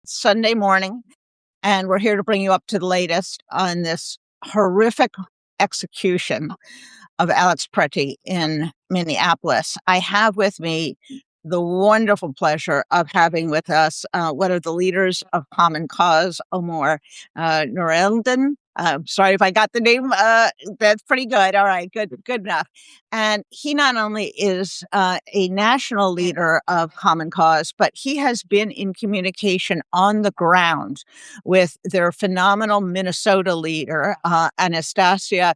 Sunday morning, and we're here to bring you up to the latest on this horrific execution of Alex Pretti in Minneapolis. I have with me the wonderful pleasure of having with us one of the leaders of Common Cause, Omar Noureldin. Sorry if I got the name. That's pretty good. All right, good enough. And he not only is a national leader of Common Cause, but he has been in communication on the ground with their phenomenal Minnesota leader, Anastasia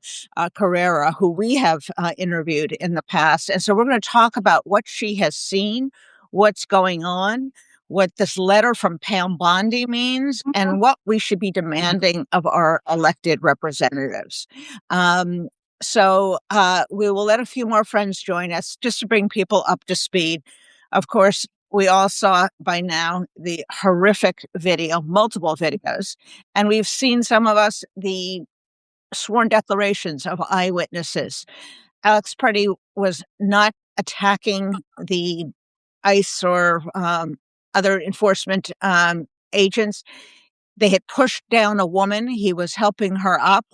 Carrera, who we have interviewed in the past. And so we're going to talk about what she has seen, what's going on, what this letter from Pam Bondi means, and what we should be demanding of our elected representatives. So we will let a few more friends join us just to bring people up to speed. Of course, we all saw by now the horrific video, multiple videos, and we've seen some of us the sworn declarations of eyewitnesses. Alex Pretti was not attacking the ICE or other enforcement agents. They had pushed down a woman. He was helping her up.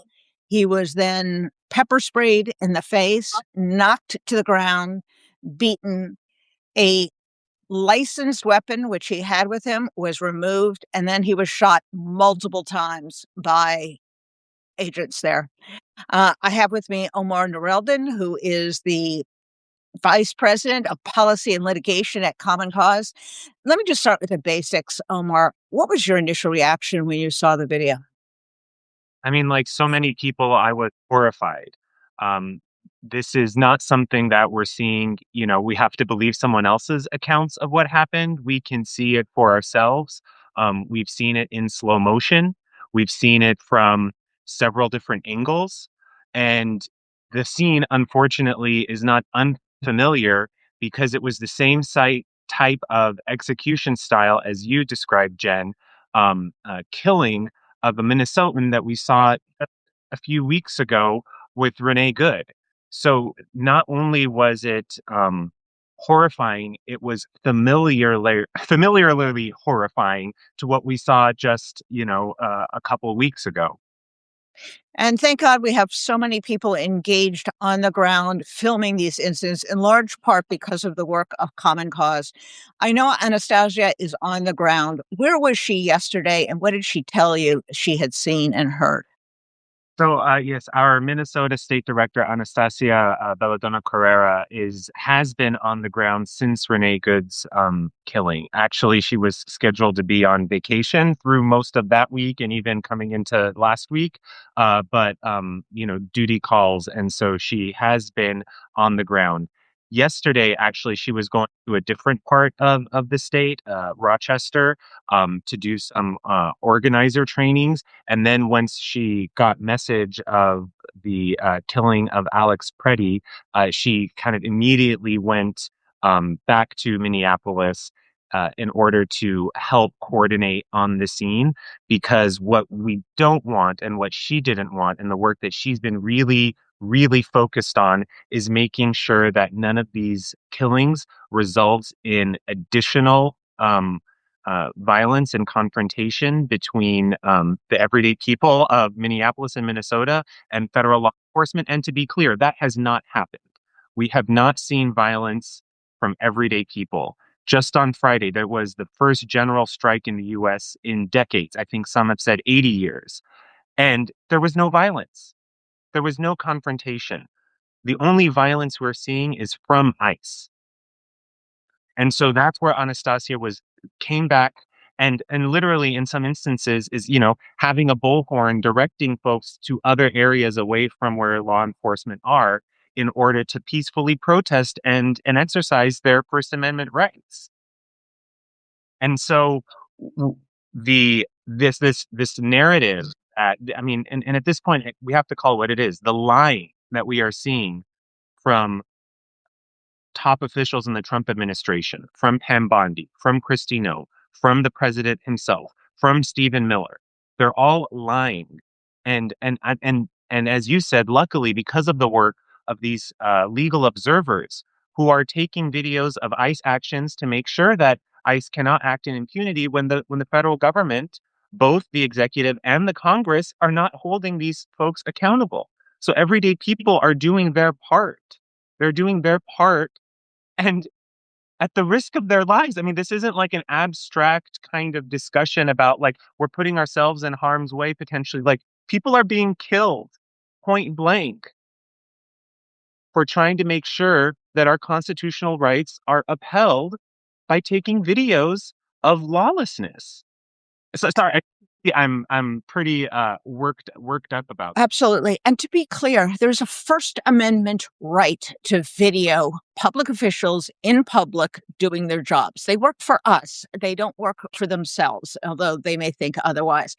He was then pepper sprayed in the face, knocked to the ground, beaten. A licensed weapon, which he had with him, was removed, and then he was shot multiple times by agents there. I have with me Omar Noureldin, who is the Vice President of Policy and Litigation at Common Cause. Let me just start with the basics, Omar. What was your initial reaction when you saw the video? I mean, like so many people, I was horrified. This is not something that we're seeing. We have to believe someone else's accounts of what happened. We can see it for ourselves. We've seen it in slow motion. We've seen it from several different angles. And the scene, unfortunately, is not unfamiliar because it was the same type of execution style as you described, Jen, killing of a Minnesotan that we saw a few weeks ago with Renee Good. So not only was it horrifying, it was familiarly horrifying to what we saw just, a couple of weeks ago. And thank God we have so many people engaged on the ground filming these incidents, in large part because of the work of Common Cause. I know Anastasia is on the ground. Where was she yesterday, and what did she tell you she had seen and heard? So yes, our Minnesota State Director Anastasia Belladonna Carrera has been on the ground since Renee Good's killing. Actually, she was scheduled to be on vacation through most of that week and even coming into last week, but duty calls, and so she has been on the ground. Yesterday, actually, she was going to a different part of the state, Rochester, to do some organizer trainings. And then once she got message of the killing of Alex Pretti, she kind of immediately went back to Minneapolis in order to help coordinate on the scene. Because what we don't want and what she didn't want and the work that she's been really focused on is making sure that none of these killings results in additional violence and confrontation between the everyday people of Minneapolis and Minnesota and federal law enforcement. And to be clear, that has not happened. We have not seen violence from everyday people. Just on Friday, there was the first general strike in the U.S. in decades. I think some have said 80 years. And there was no violence. There was no confrontation. The only violence we're seeing is from ICE. And so that's where Anastasia came back and literally in some instances is, having a bullhorn directing folks to other areas away from where law enforcement are in order to peacefully protest and exercise their First Amendment rights. And so this narrative, and at this point we have to call what it is, the lying that we are seeing from top officials in the Trump administration, from Pam Bondi, from Kristi Noem, from the president himself, from Stephen Miller. They're all lying. And as you said, luckily, because of the work of these legal observers who are taking videos of ICE actions to make sure that ICE cannot act in impunity when the federal government, both the executive and the Congress, are not holding these folks accountable. So everyday people are doing their part. They're doing their part, and at the risk of their lives. I mean, this isn't like an abstract kind of discussion about like we're putting ourselves in harm's way potentially. Like people are being killed point blank for trying to make sure that our constitutional rights are upheld by taking videos of lawlessness. So sorry, I'm pretty worked up about. Absolutely. And to be clear, there's a First Amendment right to video public officials in public doing their jobs. They work for us. They don't work for themselves, although they may think otherwise.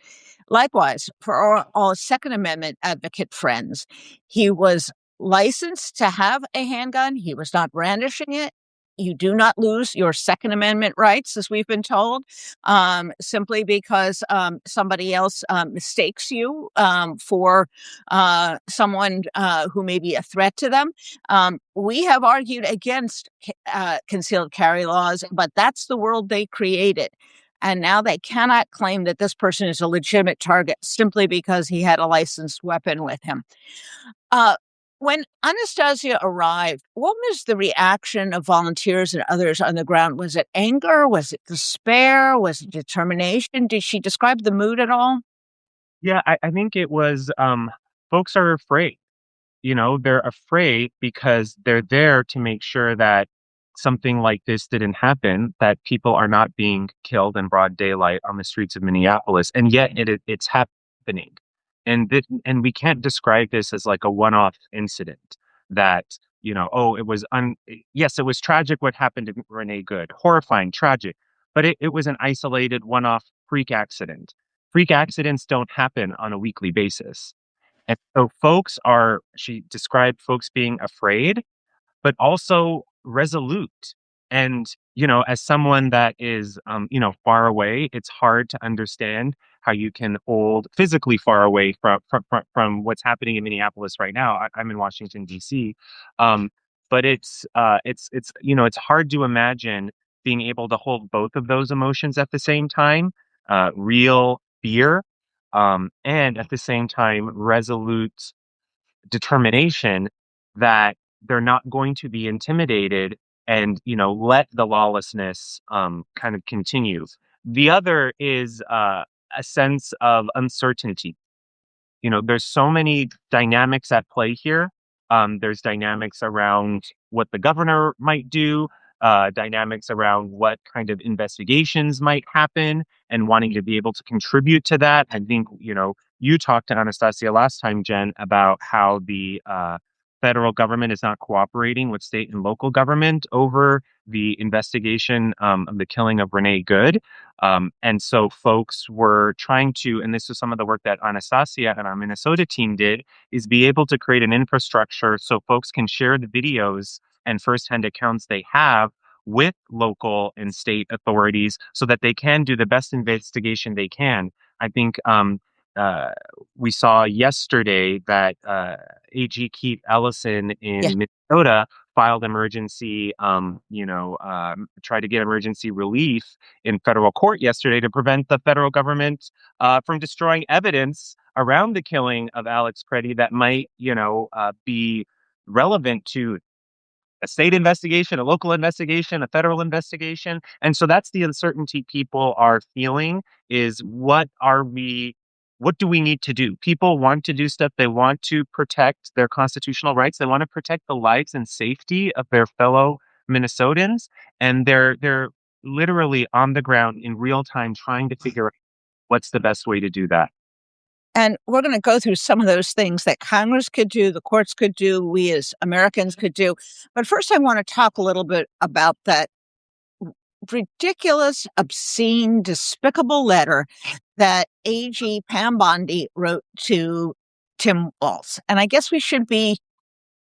Likewise, for all Second Amendment advocate friends, he was licensed to have a handgun. He was not brandishing it. You do not lose your Second Amendment rights, as we've been told, simply because somebody else mistakes you for someone who may be a threat to them. We have argued against concealed carry laws, but that's the world they created. And now they cannot claim that this person is a legitimate target simply because he had a licensed weapon with him. When Anastasia arrived, what was the reaction of volunteers and others on the ground? Was it anger? Was it despair? Was it determination? Did she describe the mood at all? Yeah, I think it was folks are afraid. You know, they're afraid because they're there to make sure that something like this didn't happen, that people are not being killed in broad daylight on the streets of Minneapolis, and yet it's happening. And we can't describe this as like a one-off incident that, you know, oh, yes, it was tragic what happened to Renee Good, horrifying, tragic, but it was an isolated one-off freak accident. Freak accidents don't happen on a weekly basis. And so she described folks being afraid, but also resolute. And, you know, as someone that is, far away, it's hard to understand how you can hold physically far away from what's happening in Minneapolis right now. I'm in Washington, D.C. But it's hard to imagine being able to hold both of those emotions at the same time, real fear, and at the same time, resolute determination that they're not going to be intimidated and, you know, let the lawlessness kind of continue. The other is a sense of uncertainty. You know, there's so many dynamics at play here. There's dynamics around what the governor might do, dynamics around what kind of investigations might happen, and wanting to be able to contribute to that. I think, you know, you talked to Anastasia last time, Jen, about how the federal government is not cooperating with state and local government over the investigation of the killing of Renee Good. And so folks were trying to, and this is some of the work that Anastasia and our Minnesota team did, is be able to create an infrastructure so folks can share the videos and firsthand accounts they have with local and state authorities so that they can do the best investigation they can. I think we saw yesterday that AG Keith Ellison Yeah. in Minnesota filed tried to get emergency relief in federal court yesterday to prevent the federal government from destroying evidence around the killing of Alex Pretti that might, be relevant to a state investigation, a local investigation, a federal investigation. And so that's the uncertainty people are feeling is what do we need to do? People want to do stuff. They want to protect their constitutional rights. They want to protect the lives and safety of their fellow Minnesotans. And they're literally on the ground in real time trying to figure out what's the best way to do that. And we're going to go through some of those things that Congress could do, the courts could do, we as Americans could do. But first, I want to talk a little bit about that ridiculous, obscene, despicable letter that AG Pam Bondi wrote to Tim Walz. And I guess we should be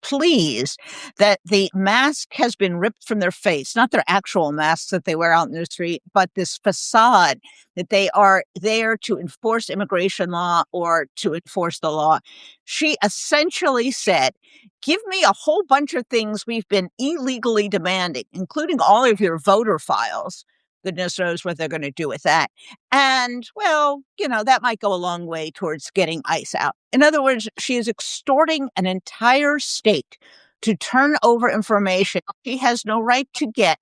pleased that the mask has been ripped from their face, not their actual masks that they wear out in the street, but this facade that they are there to enforce immigration law or to enforce the law. She essentially said, give me a whole bunch of things we've been illegally demanding, including all of your voter files, Goodness knows what they're going to do with that. And, well, that might go a long way towards getting ICE out. In other words, she is extorting an entire state to turn over information she has no right to get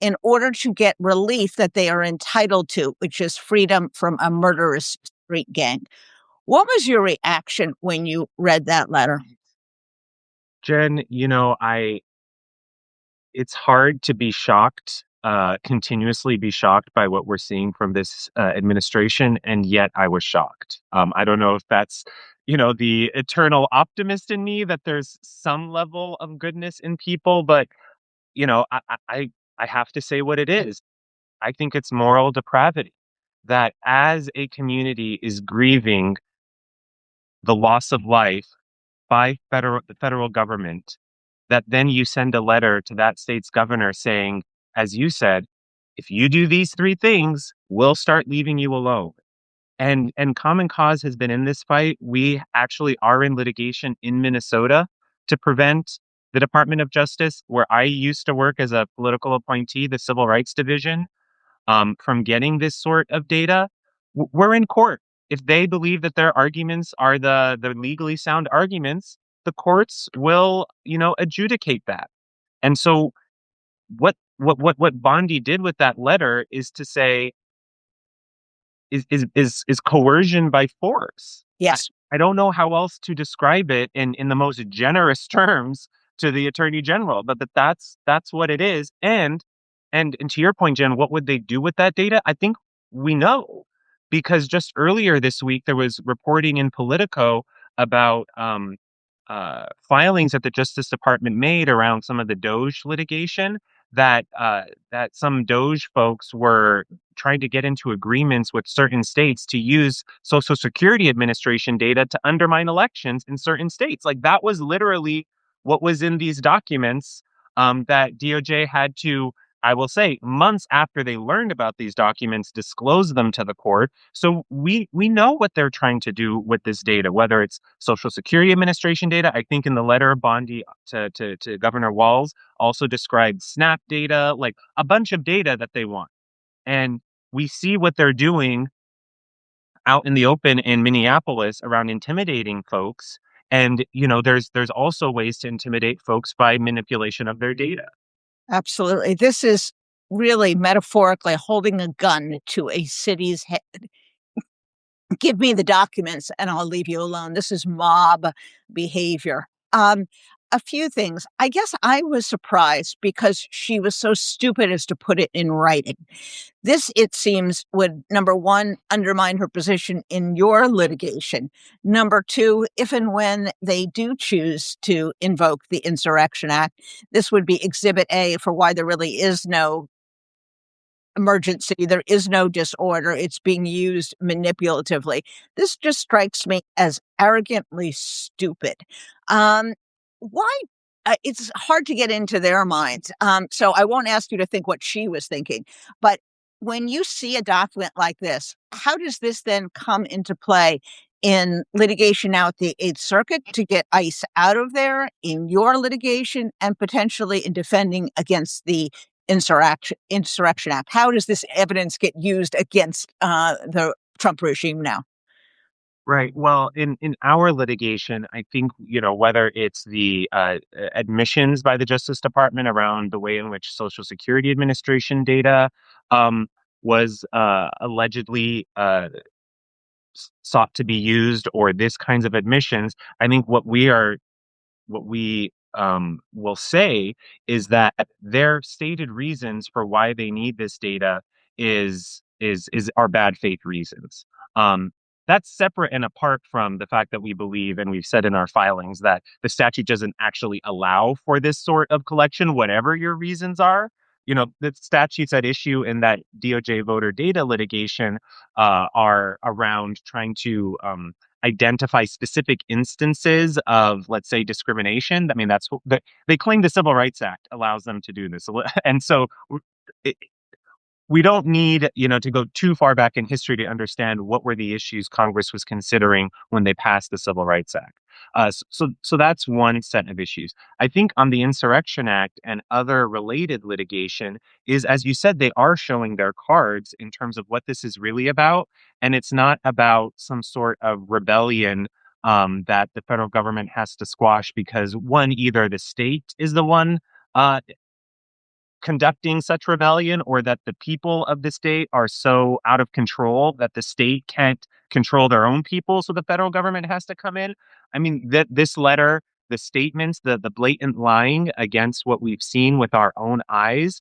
in order to get relief that they are entitled to, which is freedom from a murderous street gang. What was your reaction when you read that letter? Jen, it's hard to be shocked, continuously be shocked by what we're seeing from this administration, and yet I was shocked. I don't know if that's, the eternal optimist in me, that there's some level of goodness in people, but I have to say what it is. I think it's moral depravity that as a community is grieving the loss of life by the federal government, that then you send a letter to that state's governor saying, as you said, if you do these three things, we'll start leaving you alone. And Common Cause has been in this fight. We actually are in litigation in Minnesota to prevent the Department of Justice, where I used to work as a political appointee, the Civil Rights Division, from getting this sort of data. We're in court. If they believe that their arguments are the legally sound arguments, the courts will, adjudicate that. And so what Bondi did with that letter is to say is coercion by force. Yes. I don't know how else to describe it in the most generous terms to the attorney general, but that's what it is. And to your point, Jen, what would they do with that data? I think we know, because just earlier this week there was reporting in Politico about filings that the Justice Department made around some of the Doge litigation, that some Doge folks were trying to get into agreements with certain states to use Social Security Administration data to undermine elections in certain states. Like, that was literally what was in these documents, that DOJ had to, I will say, months after they learned about these documents, disclose them to the court. So we know what they're trying to do with this data, whether it's Social Security Administration data. I think in the letter Bondi to Governor Walz also described SNAP data, like a bunch of data that they want. And we see what they're doing out in the open in Minneapolis around intimidating folks. And, there's also ways to intimidate folks by manipulation of their data. Absolutely. This is really metaphorically holding a gun to a city's head. Give me the documents and I'll leave you alone. This is mob behavior. A few things. I guess I was surprised because she was so stupid as to put it in writing. This, it seems, would, number one, undermine her position in your litigation. Number two, if and when they do choose to invoke the Insurrection Act, this would be Exhibit A for why there really is no emergency. There is no disorder. It's being used manipulatively. This just strikes me as arrogantly stupid. Why? It's hard to get into their minds. So I won't ask you to think what she was thinking. But when you see a document like this, how does this then come into play in litigation now at the Eighth Circuit to get ICE out of there, in your litigation, and potentially in defending against the Insurrection Act? How does this evidence get used against the Trump regime now? Right. Well, in our litigation, I think, whether it's the admissions by the Justice Department around the way in which Social Security Administration data um, was allegedly sought to be used, or this kinds of admissions, I think what we will say is that their stated reasons for why they need this data is are bad faith reasons. Um, that's separate and apart from the fact that we believe, and we've said in our filings, that the statute doesn't actually allow for this sort of collection, whatever your reasons are. The statutes at issue in that DOJ voter data litigation are around trying to identify specific instances of, let's say, discrimination. I mean, they claim the Civil Rights Act allows them to do this. And so we don't need, to go too far back in history to understand what were the issues Congress was considering when they passed the Civil Rights Act. So that's one set of issues. I think on the Insurrection Act and other related litigation is, as you said, they are showing their cards in terms of what this is really about. And it's not about some sort of rebellion that the federal government has to squash because one, either the state is the one uh, conducting such rebellion or that the people of the state are so out of control that the state can't control their own people, so the federal government has to come in. I mean, that this letter, the statements, the blatant lying against what we've seen with our own eyes,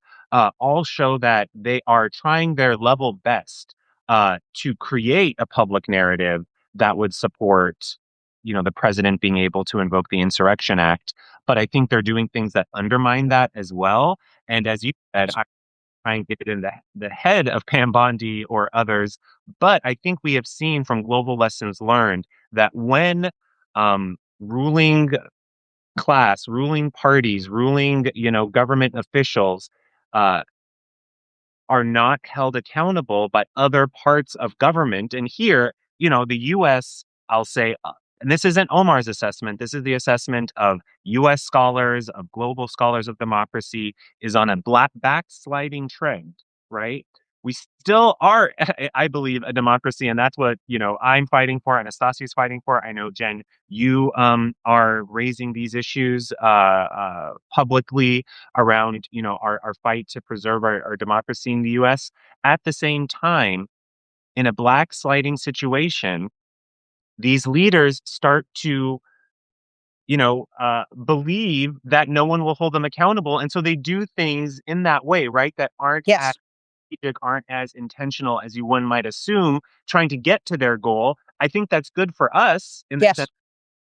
all show that they are trying their level best to create a public narrative that would support, the president being able to invoke the Insurrection Act. But I think they're doing things that undermine that as well. And as you said, I try and get it in the head of Pam Bondi or others. But I think we have seen from global lessons learned that when ruling class, ruling parties, ruling, government officials uh, are not held accountable by other parts of government. And here, the US, I'll say, and this isn't Omar's assessment, this is the assessment of US scholars, of global scholars of democracy, is on a black backsliding trend, right? We still are, I believe, a democracy, and that's what I'm fighting for. Anastasia's fighting for. I know, Jen, you are raising these issues publicly around our fight to preserve our democracy in the US. At the same time, in a black sliding situation, these leaders start to believe that no one will hold them accountable, and so they do things in that way, right, that aren't as Yes, strategic, aren't as intentional as one might assume, trying to get to their goal. I think that's good for us in the sense yes,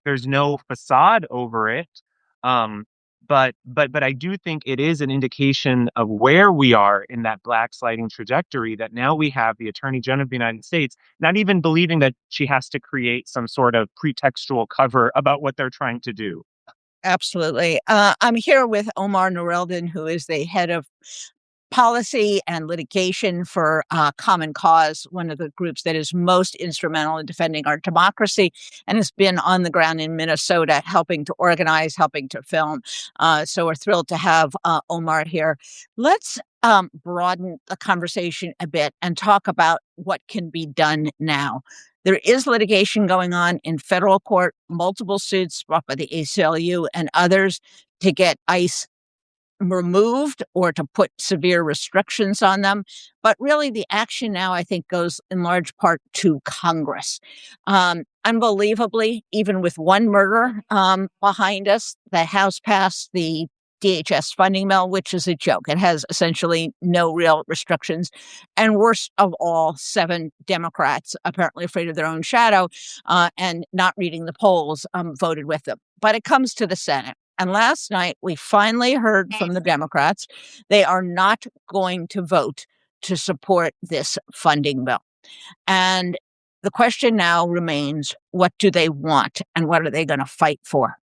there's no facade over it. Um, but I do think it is an indication of where we are in that black sliding trajectory, that now we have the Attorney General of the United States not even believing that she has to create some sort of pretextual cover about what they're trying to do. absolutely. I'm here with Omar Noureldin, who is the head of policy and litigation for Common Cause, one of the groups that is most instrumental in defending our democracy and has been on the ground in Minnesota helping to organize, helping to film. So we're thrilled to have Omar here. Let's broaden the conversation a bit and talk about what can be done now. There is litigation going on in federal court, multiple suits brought by the ACLU and others to get ICE removed or to put severe restrictions on them. But really, the action now, I think, goes in large part to Congress. Unbelievably, even with one murder behind us, the House passed the DHS funding bill, which is a joke. It has essentially no real restrictions. And worst of all, 7 Democrats, apparently afraid of their own shadow and not reading the polls, voted with them. But it comes to the Senate. And last night, we finally heard from the Democrats. They are not going to vote to support this funding bill. And the question now remains, what do they want and what are they going to fight for?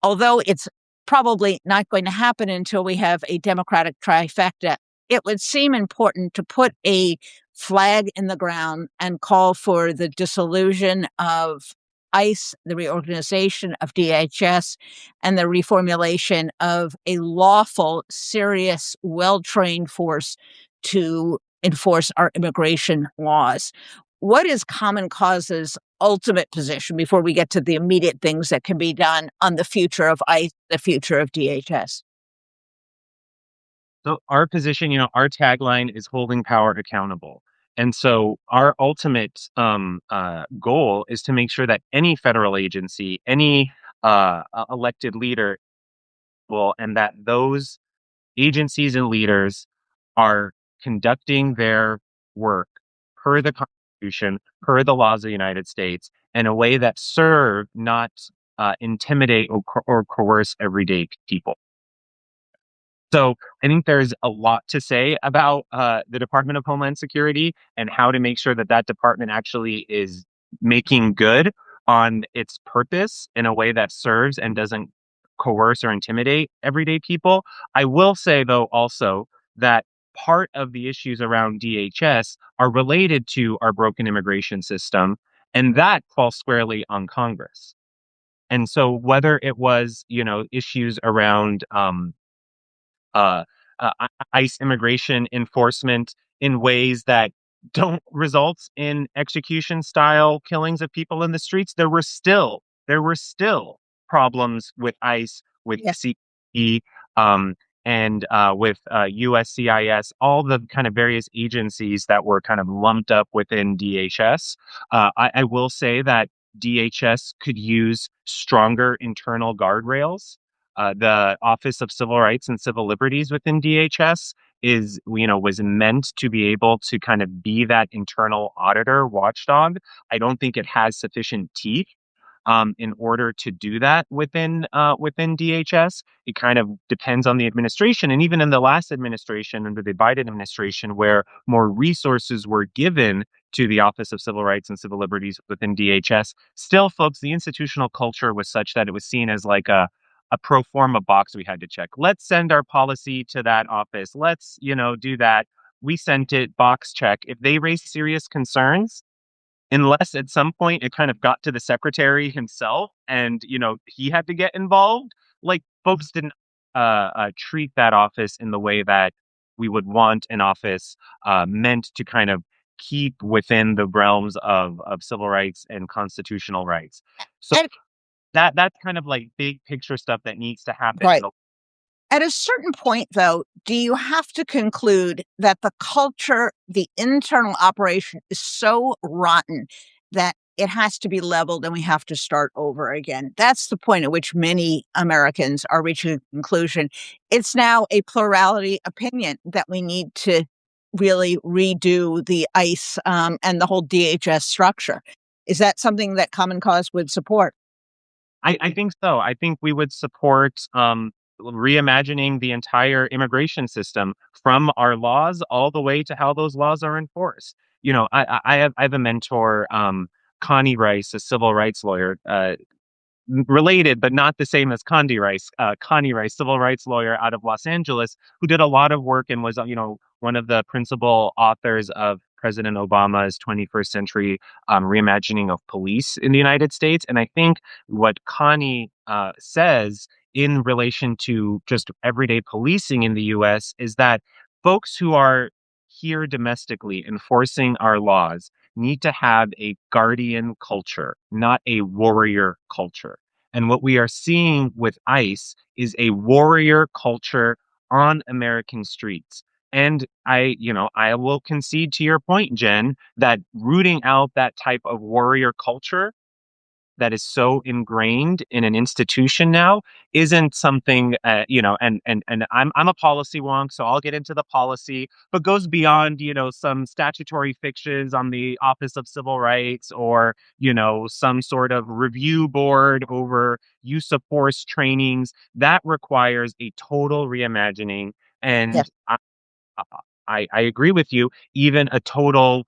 Although it's probably not going to happen until we have a Democratic trifecta, it would seem important to put a flag in the ground and call for the dissolution of ICE, the reorganization of DHS, and the reformulation of a lawful, serious, well trained force to enforce our immigration laws. What is Common Cause's ultimate position before we get to the immediate things that can be done on the future of ICE, the future of DHS? So our position, our tagline is holding power accountable. And so our ultimate goal is to make sure that any federal agency, any elected leader will, and that those agencies and leaders are conducting their work per the Constitution, per the laws of the United States, in a way that serve, not intimidate or coerce everyday people. So I think there's a lot to say about the Department of Homeland Security and how to make sure that that department actually is making good on its purpose in a way that serves and doesn't coerce or intimidate everyday people. I will say, though, also that part of the issues around DHS are related to our broken immigration system, and that falls squarely on Congress. And so whether it was, issues around uh, ICE immigration enforcement in ways that don't result in execution style killings of people in the streets, there were still problems with ICE, with Yeah. CE, and with USCIS, all the kind of various agencies that were kind of lumped up within DHS. I will say that DHS could use stronger internal guardrails. The Office of Civil Rights and Civil Liberties within DHS was meant to be able to kind of be that internal auditor watchdog. I don't think it has sufficient teeth in order to do that within DHS. It kind of depends on the administration, and even in the last administration, under the Biden administration, where more resources were given to the Office of Civil Rights and Civil Liberties within DHS, still, folks, the institutional culture was such that it was seen as like a pro forma box we had to check. Let's send our policy to that office. Let's, do that. We sent it, box check. If they raised serious concerns, unless at some point it kind of got to the secretary himself and, he had to get involved, like folks didn't treat that office in the way that we would want an office meant to kind of keep within the realms of civil rights and constitutional rights. So And that's kind of like big picture stuff that needs to happen in right. the. At a certain point, though, do you have to conclude that the culture, the internal operation is so rotten that it has to be leveled and we have to start over again? That's the point at which many Americans are reaching a conclusion. It's now a plurality opinion that we need to really redo the ICE and the whole DHS structure. Is that something that Common Cause would support? I think so. I think we would support reimagining the entire immigration system, from our laws all the way to how those laws are enforced. I have a mentor, Connie Rice, a civil rights lawyer, related, but not the same as Connie Rice, civil rights lawyer out of Los Angeles, who did a lot of work and was, one of the principal authors of President Obama's 21st century reimagining of police in the United States. And I think what Connie says in relation to just everyday policing in the US is that folks who are here domestically enforcing our laws need to have a guardian culture, not a warrior culture. And what we are seeing with ICE is a warrior culture on American streets. And I will concede to your point, Jen, that rooting out that type of warrior culture that is so ingrained in an institution now isn't something and I'm a policy wonk, so I'll get into the policy, but goes beyond some statutory fictions on the Office of Civil Rights, or some sort of review board over use of force trainings. That requires a total reimagining. Yes. And I agree with you. Even a total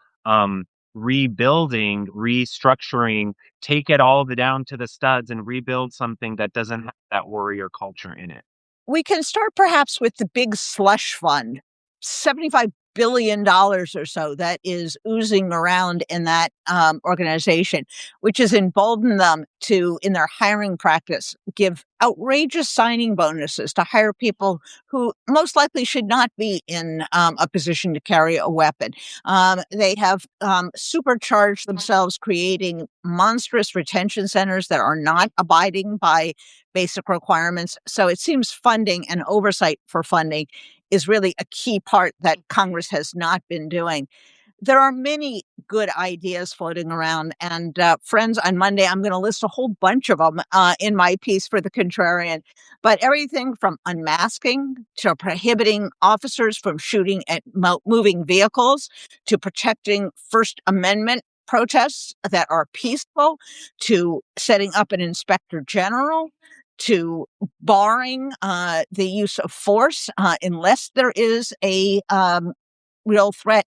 rebuilding, restructuring, take it all the down to the studs and rebuild something that doesn't have that warrior culture in it. We can start perhaps with the big slush fund, $75 billion or so that is oozing around in that organization, which has emboldened them to, in their hiring practice, give outrageous signing bonuses to hire people who most likely should not be in a position to carry a weapon. They have supercharged themselves, creating monstrous retention centers that are not abiding by basic requirements. So it seems funding and oversight for funding is really a key part that Congress has not been doing. There are many good ideas floating around. And friends, on Monday, I'm going to list a whole bunch of them in my piece for the Contrarian. But everything from unmasking to prohibiting officers from shooting at moving vehicles to protecting First Amendment protests that are peaceful to setting up an inspector general to barring the use of force unless there is a real threat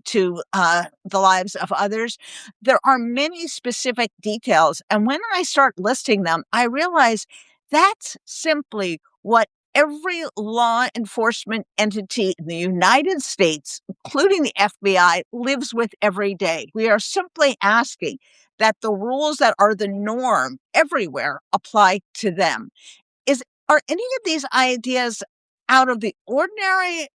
to the lives of others. There are many specific details. And when I start listing them, I realize that's simply what every law enforcement entity in the United States, including the FBI, lives with every day. We are simply asking that the rules that are the norm everywhere apply to them. Are any of these ideas out of the ordinary?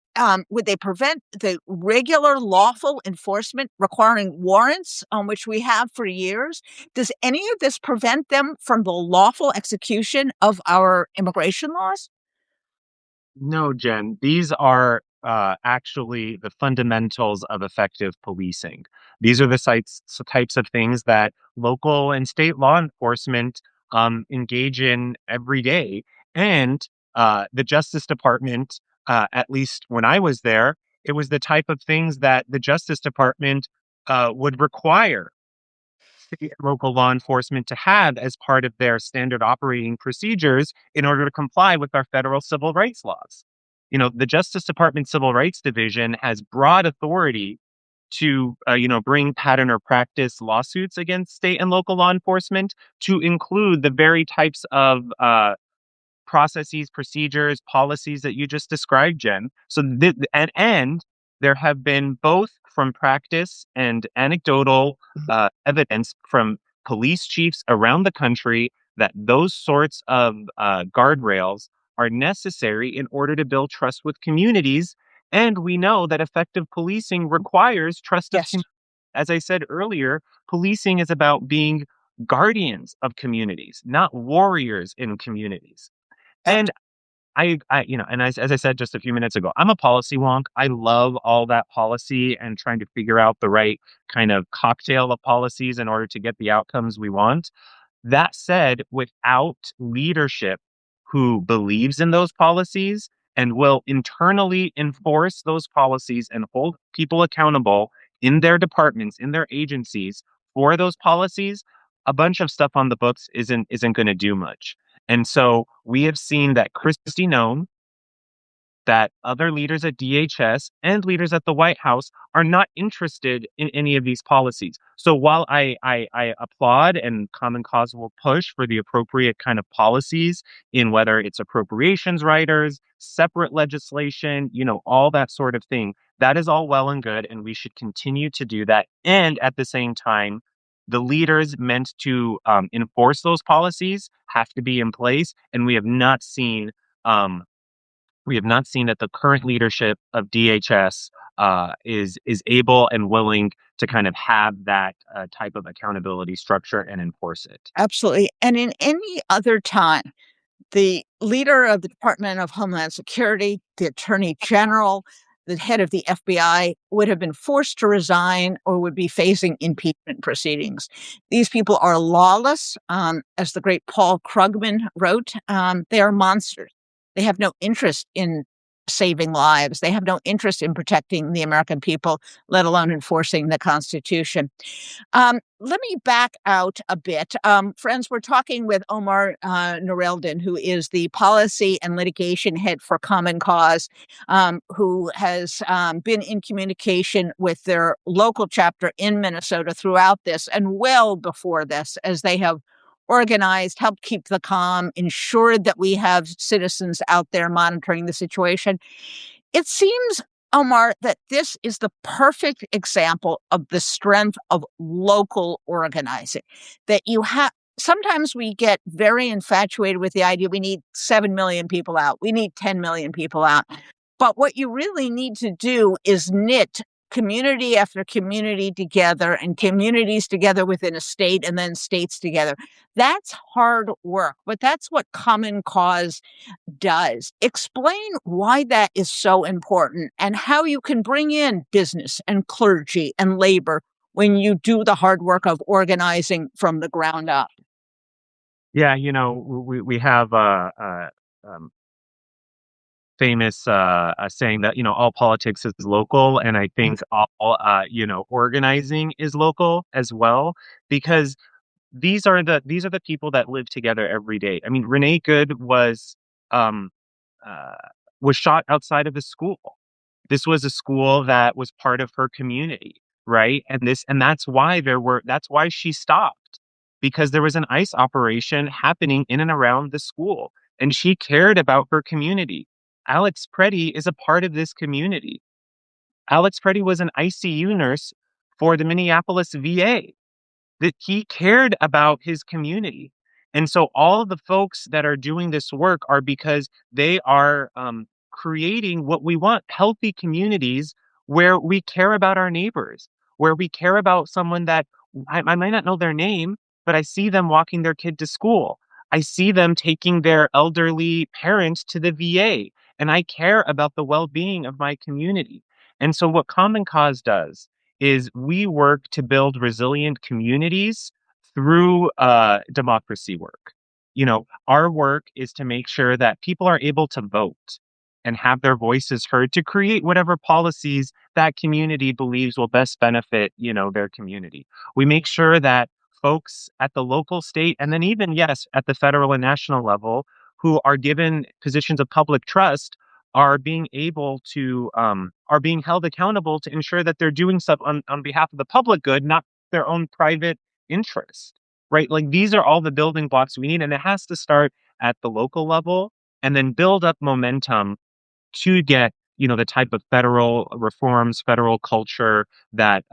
Would they prevent the regular lawful enforcement requiring warrants, which we have for years? Does any of this prevent them from the lawful execution of our immigration laws? No, Jen, these are actually the fundamentals of effective policing. These are the types of things that local and state law enforcement engage in every day. And the Justice Department, at least when I was there, it was the type of things that the Justice Department would require state and local law enforcement to have as part of their standard operating procedures in order to comply with our federal civil rights laws. The Justice Department Civil Rights Division has broad authority to, bring pattern or practice lawsuits against state and local law enforcement to include the very types of processes, procedures, policies that you just described, Jen. So, and there have been both from practice and anecdotal evidence from police chiefs around the country that those sorts of guardrails are necessary in order to build trust with communities. And we know that effective policing requires trust of Yes. as I said earlier, policing is about being guardians of communities, not warriors in communities. And and as I said just a few minutes ago, I'm a policy wonk. I love all that policy and trying to figure out the right kind of cocktail of policies in order to get the outcomes we want. That said, without leadership who believes in those policies and will internally enforce those policies and hold people accountable in their departments, in their agencies for those policies, a bunch of stuff on the books isn't going to do much. And so we have seen that Christy Nome, that other leaders at DHS and leaders at the White House are not interested in any of these policies. So while I applaud and Common Cause will push for the appropriate kind of policies in whether it's appropriations writers, separate legislation, all that sort of thing, that is all well and good. And we should continue to do that. And at the same time, the leaders meant to enforce those policies have to be in place. And um, we have not seen that the current leadership of DHS is able and willing to kind of have that type of accountability structure and enforce it. Absolutely. And in any other time, the leader of the Department of Homeland Security, the Attorney General, the head of the FBI would have been forced to resign or would be facing impeachment proceedings. These people are lawless. As the great Paul Krugman wrote, they are monsters. They have no interest in saving lives. They have no interest in protecting the American people, let alone enforcing the Constitution. Let me back out a bit. Friends, we're talking with Omar Noureldin, who is the policy and litigation head for Common Cause, who has been in communication with their local chapter in Minnesota throughout this and well before this, as they have organized, helped keep the calm, ensured that we have citizens out there monitoring the situation. It seems, Omar, that this is the perfect example of the strength of local organizing. That you have sometimes we get very infatuated with the idea we need 7 million people out, we need 10 million people out. But what you really need to do is knit community after community together and communities together within a state and then states together. That's hard work, but that's what Common Cause does. Explain why that is so important and how you can bring in business and clergy and labor when you do the hard work of organizing from the ground up. Yeah, we have famous saying that all politics is local, and I think all organizing is local as well, because these are the people that live together every day. I mean, Renee Good um uh, was shot outside of the school. This was a school that was part of her community, right? And that's why she stopped, because there was an ICE operation happening in and around the school. and she cared about her community. Alex Pretti is a part of this community. Alex Pretti was an ICU nurse for the Minneapolis VA, that he cared about his community. And so all of the folks that are doing this work are because they are creating what we want, healthy communities where we care about our neighbors, where we care about someone that I might not know their name, but I see them walking their kid to school. I see them taking their elderly parents to the VA, and I care about the well-being of my community. And so what Common Cause does is we work to build resilient communities through democracy work. Our work is to make sure that people are able to vote and have their voices heard to create whatever policies that community believes will best benefit, their community. We make sure that folks at the local, state, and then even, yes, at the federal and national level who are given positions of public trust are being able to are being held accountable to ensure that they're doing stuff on behalf of the public good, not their own private interest. Right? Like these are all the building blocks we need. And it has to start at the local level and then build up momentum to get, the type of federal reforms, federal culture that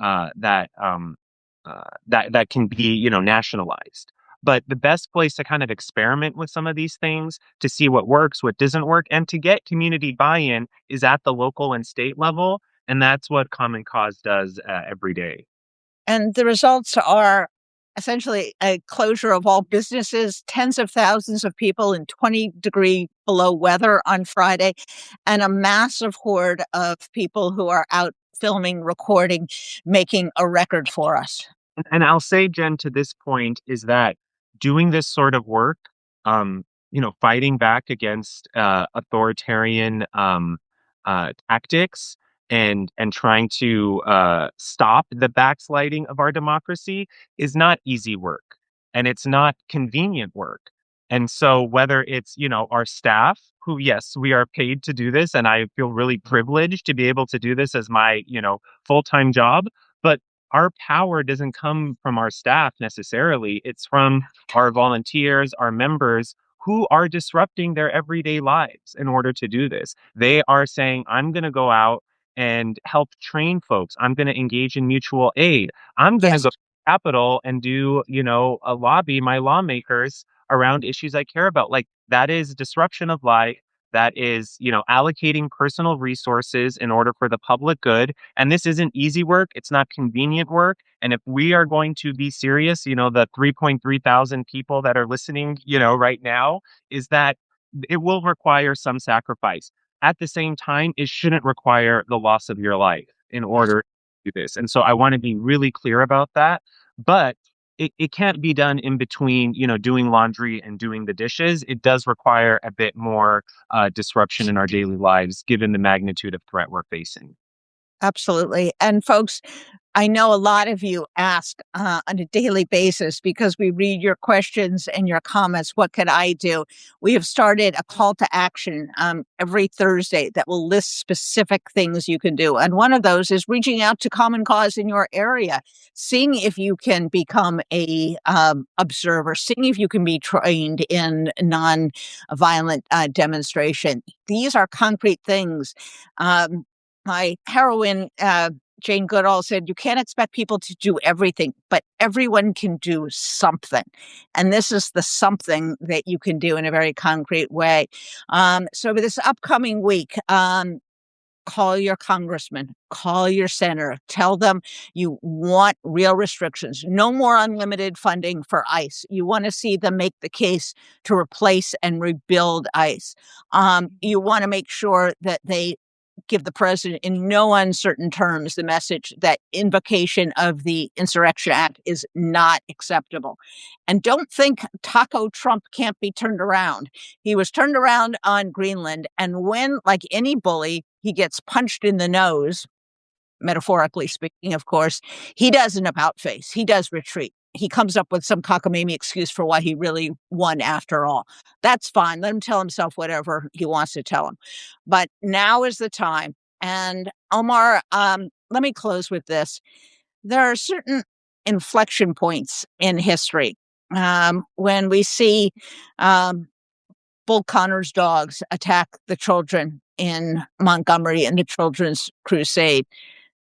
can be, nationalized. But the best place to kind of experiment with some of these things to see what works, what doesn't work, and to get community buy-in is at the local and state level. And that's what Common Cause does every day. And the results are essentially a closure of all businesses, tens of thousands of people in 20-degree below weather on Friday, and a massive horde of people who are out filming, recording, making a record for us. And I'll say, Jen, to this point is that doing this sort of work, fighting back against authoritarian tactics and trying to stop the backsliding of our democracy is not easy work, and it's not convenient work. And so whether it's, our staff who, yes, we are paid to do this, and I feel really privileged to be able to do this as my, full-time job, but our power doesn't come from our staff necessarily. It's from our volunteers, our members who are disrupting their everyday lives in order to do this. They are saying, I'm going to go out and help train folks. I'm going to engage in mutual aid. I'm going to Yes. go to Capitol and do, a lobby my lawmakers around issues I care about. Like that is disruption of life. That is, allocating personal resources in order for the public good. And this isn't easy work. It's not convenient work. And if we are going to be serious, the 3.3 thousand people that are listening, right now, is that it will require some sacrifice. At the same time, it shouldn't require the loss of your life in order to do this. And so I want to be really clear about that. But it can't be done in between, doing laundry and doing the dishes. It does require a bit more disruption in our daily lives, given the magnitude of threat we're facing. Absolutely. And folks, I know a lot of you ask on a daily basis because we read your questions and your comments. What could I do? We have started a call to action every Thursday that will list specific things you can do. And one of those is reaching out to Common Cause in your area, seeing if you can become a observer, seeing if you can be trained in non-violent demonstration. These are concrete things. My heroine, Jane Goodall, said, you can't expect people to do everything, but everyone can do something. And this is the something that you can do in a very concrete way. So this upcoming week, call your congressman, call your senator, tell them you want real restrictions, no more unlimited funding for ICE. You want to see them make the case to replace and rebuild ICE. You want to make sure that they give the president in no uncertain terms the message that invocation of the Insurrection Act is not acceptable. And don't think Taco Trump can't be turned around. He was turned around on Greenland. And when, like any bully, he gets punched in the nose, metaphorically speaking, of course, he does an about face. He does retreat. He comes up with some cockamamie excuse for why he really won after all. That's fine. Let him tell himself whatever he wants to tell him. But now is the time. And Omar, let me close with this. There are certain inflection points in history when we see Bull Connor's dogs attack the children in Montgomery in the Children's Crusade.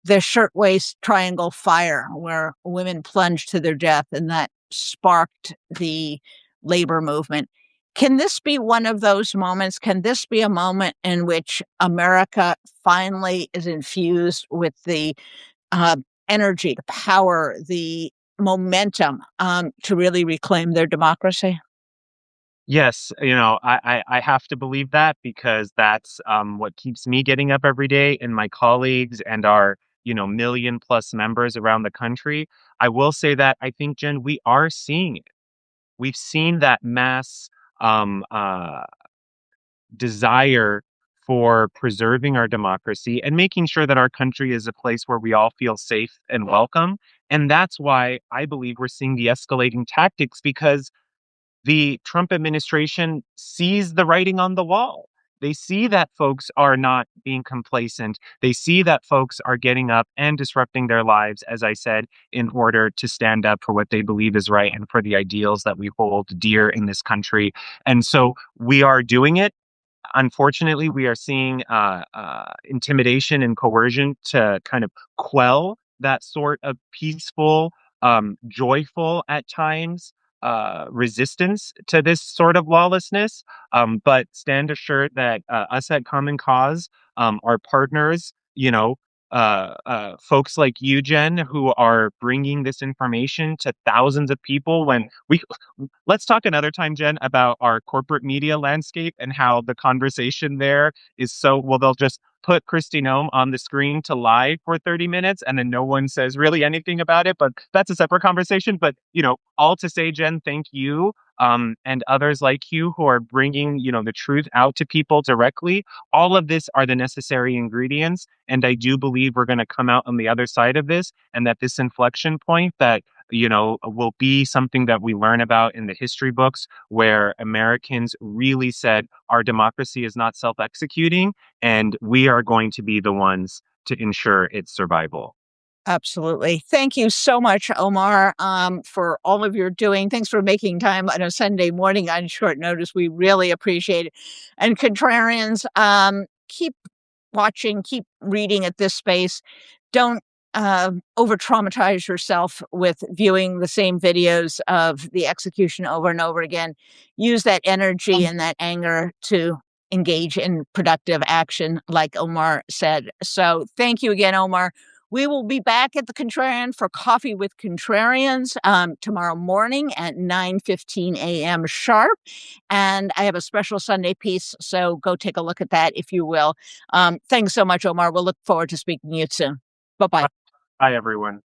The Shirtwaist Triangle Fire, where women plunged to their death, and that sparked the labor movement. Can this be one of those moments? Can this be a moment in which America finally is infused with the uh, energy, the power, the momentum to really reclaim their democracy? Yes, I have to believe that because that's what keeps me getting up every day, and my colleagues and our, million plus members around the country. I will say that I think, Jen, we are seeing it. We've seen that mass um, uh, desire for preserving our democracy and making sure that our country is a place where we all feel safe and welcome. And that's why I believe we're seeing the escalating tactics because the Trump administration sees the writing on the wall. They see that folks are not being complacent. They see that folks are getting up and disrupting their lives, as I said, in order to stand up for what they believe is right and for the ideals that we hold dear in this country. And so we are doing it. Unfortunately, we are seeing intimidation and coercion to kind of quell that sort of peaceful, joyful at times resistance to this sort of lawlessness. But stand assured that us at Common Cause, our partners, folks like you, Jen, who are bringing this information to thousands of people when we let's talk another time, Jen, about our corporate media landscape and how the conversation there is so, well, they'll just put Kristi Noem on the screen to lie for 30 minutes and then no one says really anything about it. But that's a separate conversation. But, all to say, Jen, thank you. And others like you who are bringing, the truth out to people directly. All of this are the necessary ingredients. And I do believe we're going to come out on the other side of this and that this inflection point that will be something that we learn about in the history books where Americans really said our democracy is not self-executing and we are going to be the ones to ensure its survival. Absolutely. Thank you so much, Omar, for all of your doing. Thanks for making time on a Sunday morning on short notice. We really appreciate it. And contrarians, keep watching, keep reading at this space. Don't over traumatize yourself with viewing the same videos of the execution over and over again. Use that energy and that anger to engage in productive action, like Omar said. So thank you again, Omar. We will be back at the Contrarian for Coffee with Contrarians tomorrow morning at 9:15 a.m. sharp. And I have a special Sunday piece, so go take a look at that if you will. Thanks so much, Omar. We'll look forward to speaking to you soon. Bye-bye. Hi, everyone.